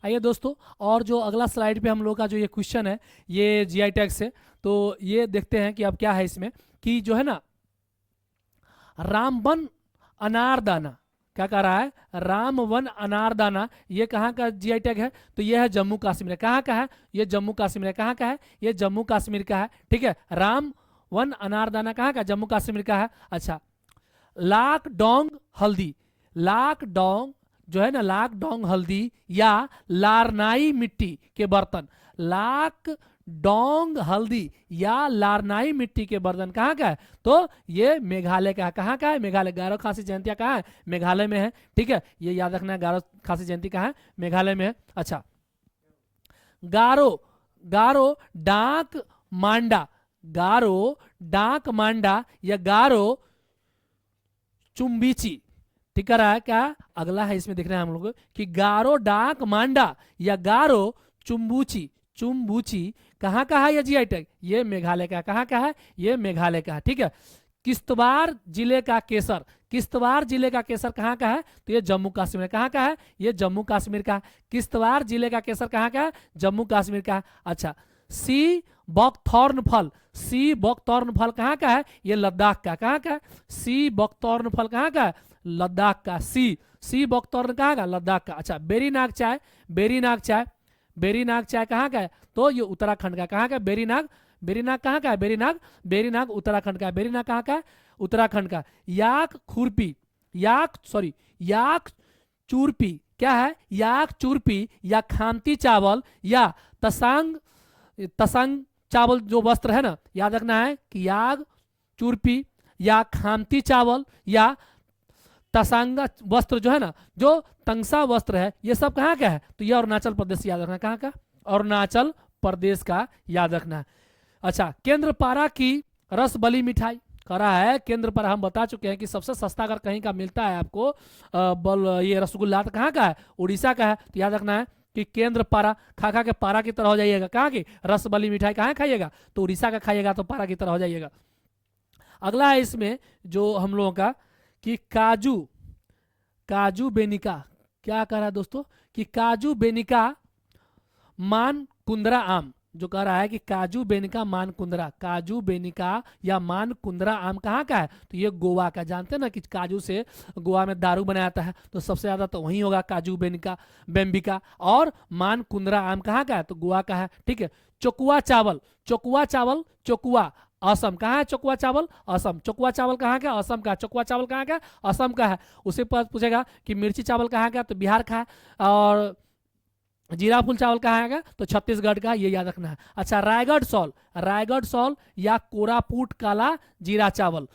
आइए दोस्तों, और जो अगला स्लाइड पे हम लोग का जो ये क्वेश्चन है ये जीआई टैग से, तो ये देखते हैं कि अब क्या है इसमें कि जो है ना रामबन अनारदाना, क्या कह रहा है, रामवन अनारदाना, ये कहाँ का जीआई टैग है, तो ये है जम्मू कश्मीर। कहाँ का है, ये जम्मू कश्मीर। कहाँ का है, ये जम्मू कश्मीर का है। ठीक है, राम वन अनारदाना कहाँ का, जम्मू कश्मीर का है। अच्छा, लाक डोंग हल्दी, लाक डोंग जो है ना, लाक डोंग हल्दी या लारनाई मिट्टी के बर्तन, लाक डोंग हल्दी या लारनाई मिट्टी के बर्तन कहाँ का है, तो ये मेघालय का है। कहाँ का है, मेघालय। गारो खासी जयंतिया कहाँ है, मेघालय में है। ठीक है, ये याद रखना है, गारो खासी जयंती कहाँ है, मेघालय में है। अच्छा, गारो, गारो डाक मांडा, गारो डाक मांडा या गारो चुम्बीची, ठीक है रहा है क्या, अगला है इसमें देख रहे हैं हम लोग कि गारो डाक मांडा या गारो चुम्बूची, चुम्बूची कहाँ का है ये जीआई टैग, ये मेघालय का। कहाँ का है, ये मेघालय का है। ठीक है, किश्तवाड़ जिले का केसर, किश्तवाड़ जिले का केसर कहाँ का है, तो ये जम्मू कश्मीर। कहाँ का है, ये जम्मू कश्मीर का। किश्तवाड़ जिले का केसर कहाँ का है, जम्मू कश्मीर का। अच्छा, सी बकथॉर्न फल, सी बकथॉर्न फल कहाँ का है, ये लद्दाख का। कहाँ का है, सी बकथॉर्न फल कहाँ का है, लद्दाख का। सी बकथॉर्न कहाँ का, लद्दाख का। अच्छा, बेरीनाग चाय, बेरीनाग चाय, बेरीनाग चाय कहाँ का है, तो ये उत्तराखंड का। कहाँ का, बेरीनाग, बेरीनाग कहाँ का है, बेरीनाग, बेरीनाग उत्तराखंड का है। बेरीनाग कहाँ का है, उत्तराखंड का। याक खुरपी, याक सॉरी याक चूरपी क्या है, याक चूरपी या खामती चावल या तसांग, तसंग चावल जो वस्त्र है ना, याद रखना है कि याग चूरपी या खामती चावल या तसांगा वस्त्र जो है ना, जो तंगसा वस्त्र है, ये सब कहाँ का है, तो ये अरुणाचल प्रदेश याद रखना। कहाँ का, अरुणाचल प्रदेश का याद रखना है। अच्छा, केंद्रपारा की रसबली मिठाई करा है, केंद्रपारा हम बता चुके हैं कि सबसे सस्ता अगर कहीं का मिलता है आपको ये रसगुल्ला, तो कहाँ का है, उड़ीसा का है। तो याद रखना है कि केंद्रपारा, खा खा के पारा की तरह हो जाइएगा। कहाँ की रसबली मिठाई कहाँ खाइएगा, तो उड़ीसा का खाइएगा तो पारा की तरह हो जाइएगा। अगला है इसमें जो हम लोगों का कि काजू, काजू बेनिका, क्या कह रहा है दोस्तों कि काजू बेनिका मान कुंदरा आम, जो कह रहा है कि काजू बेनिका मान कुंदरा, काजू बेनिका या मान कुंदरा आम कहाँ का है, तो ये गोवा का। जानते हैं ना कि काजू से गोवा में दारू बनाया जाता है, तो सबसे ज्यादा तो वहीं होगा काजू बेनिका बेम्बिका। और मान कुंदरा आम कहाँ का है, तो गोवा का है। ठीक है, चोकुआ चावल, चोकुआ चावल, चोकुआ असम। कहाँ है चोकुआ चावल, असम। चोकुआ चावल कहाँ का, असम का। चोकुआ चावल कहाँ का, असम का है। उसी पर पूछेगा कि मिर्ची चावल कहाँ का, तो बिहार का है। और जीरा फूल चावल कहाँ है, तो छत्तीसगढ़ का, ये याद रखना है। अच्छा, रायगढ़ सॉल, रायगढ़ सॉल या कोरापुट काला जीरा चावल।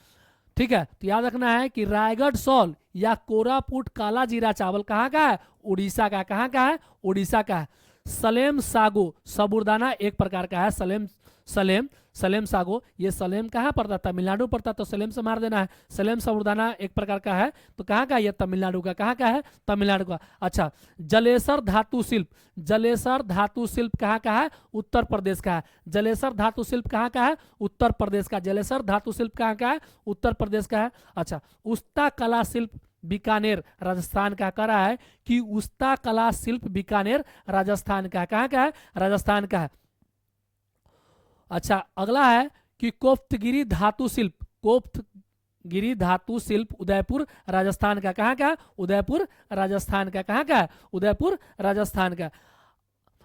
ठीक है, तो याद रखना है कि रायगढ़ सॉल या कोरापुट काला जीरा चावल कहाँ का है, उड़ीसा का। कहाँ का है, उड़ीसा का है। सलेम सागो, साबूदाना एक प्रकार का है, सलेम, सलेम, सलेम सागो, ये सलेम कहाँ पड़ता है, तमिलनाडु पड़ता है, तो सलेम से मार देना है। सलेम साबूदाना एक प्रकार का है, तो कहाँ का, ये तमिलनाडु का। कहाँ का है, तमिलनाडु का। अच्छा, जलेसर धातु शिल्प, जलेसर धातु शिल्प कहाँ का है, उत्तर प्रदेश का है। जलेसर धातु शिल्प कहाँ का है, उत्तर प्रदेश का। जलेसर धातु शिल्प कहाँ का है, उत्तर प्रदेश का है। अच्छा, उस्ता कला शिल्प बीकानेर राजस्थान का। कह रहा है कि उस्ता कला शिल्प बीकानेर राजस्थान का। कहाँ का है, राजस्थान का है। अच्छा, अगला है कि कोफ्तगिरी धातु शिल्प, कोफ्तगिरी धातु शिल्प उदयपुर राजस्थान का। कहाँ का, उदयपुर राजस्थान का। कहाँ का, उदयपुर राजस्थान का।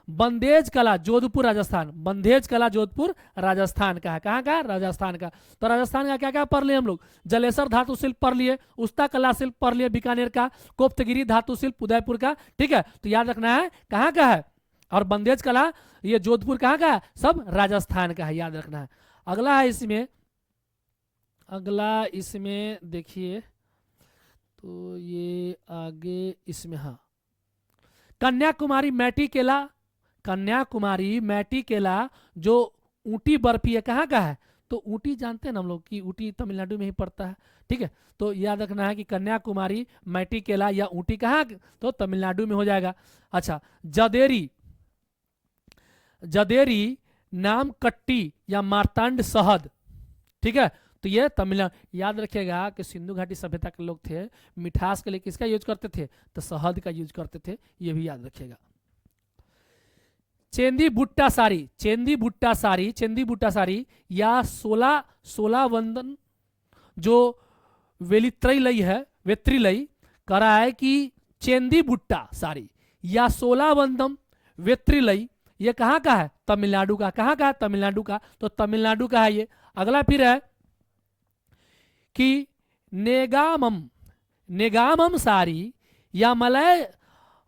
बंदेज कला जोधपुर राजस्थान, बंदेज कला जोधपुर राजस्थान का है। कहाँ का, राजस्थान का। तो राजस्थान का क्या क्या पढ़ लिए हम लोग, जलेसर धातु शिल्प पढ़ लिए, उस्ता कला शिल्प पढ़ लिए बीकानेर का, कोफ्तगिरी धातु शिल्प उदयपुर का। ठीक है, तो याद रखना है कहाँ का है, और बंदेज कला ये जोधपुर कहाँ का है, सब राजस्थान का है, याद रखना है। अगला है इसमें, अगला इसमें देखिए, तो ये आगे इसमें, हाँ, कन्याकुमारी मैटी केला, कन्याकुमारी मैटी केला जो ऊटी बर्फी है, कहाँ का है, तो ऊटी जानते हैं ना हम लोग कि ऊटी तमिलनाडु में ही पड़ता है। ठीक है, तो याद रखना है कि कन्याकुमारी मैटी केला या ऊटी कहाँ, तो तमिलनाडु में हो जाएगा। अच्छा, जदेरी, जदेरी नाम कट्टी या मार्तांड शहद। ठीक है, तो ये तमिलनाडु। याद रखिएगा कि सिंधु घाटी सभ्यता के लोग थे, मिठास के लिए किसका यूज करते थे, तो शहद का यूज करते थे, ये भी याद रखिएगा। चेंदी बुट्टा सारी, चेंदी बुट्टा सारी, चेंदी बुट्टा सारी या 16 वंदन जो वेलित्रई है, वेत्रिलई कह रहा है कि चेंदी बुट्टा सारी या 16 वंदम वेत्रिलई, ये कहाँ का है? तमिलनाडु का। कहाँ का है? तमिलनाडु का। तो तमिलनाडु का है ये। अगला फिर है कि नेगामम, नेगामम सारी या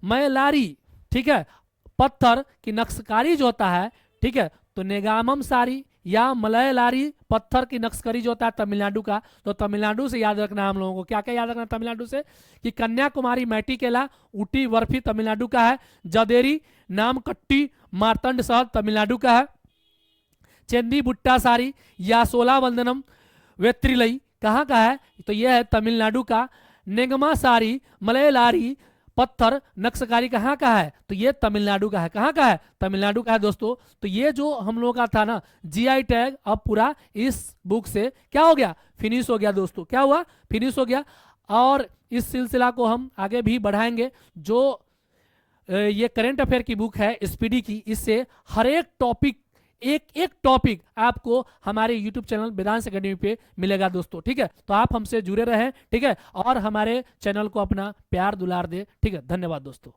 मयलारी, ठीक है, पत्थर की नक्शकारी जो होता है, ठीक है, तो नेगामम सारी या मलयलारी पत्थर की नक्शकारी जो होता है तमिलनाडु का। तो तमिलनाडु से याद रखना हम लोगों को, क्या क्या याद रखना तमिलनाडु से, कि कन्याकुमारी मैटिकेला ऊटी वर्फी तमिलनाडु का है, जदेरी नामकट्टी मार्तंड शहर तमिलनाडु का है, चेंदी बुट्टा सारी या 16 वंदनम वेत्रिलई कहाँ का है? तो यह है तमिलनाडु का। नेगमा सारी मलयलारी पत्थर नक्शकारी कहाँ का है? तो ये तमिलनाडु का है। कहाँ का है? तमिलनाडु का है दोस्तों। तो ये जो हम लोग का था ना जीआई टैग, अब पूरा इस बुक से क्या हो गया? फिनिश हो गया दोस्तों। क्या हुआ? फिनिश हो गया। और इस सिलसिला को हम आगे भी बढ़ाएंगे। जो ये करंट अफेयर की बुक है स्पीडी की, इससे हर एक टॉपिक, एक एक टॉपिक आपको हमारे यूट्यूब चैनल वेदांश एकेडमी पे मिलेगा दोस्तों। ठीक है, तो आप हमसे जुड़े रहें, ठीक है, और हमारे चैनल को अपना प्यार दुलार दे। ठीक है, धन्यवाद दोस्तों।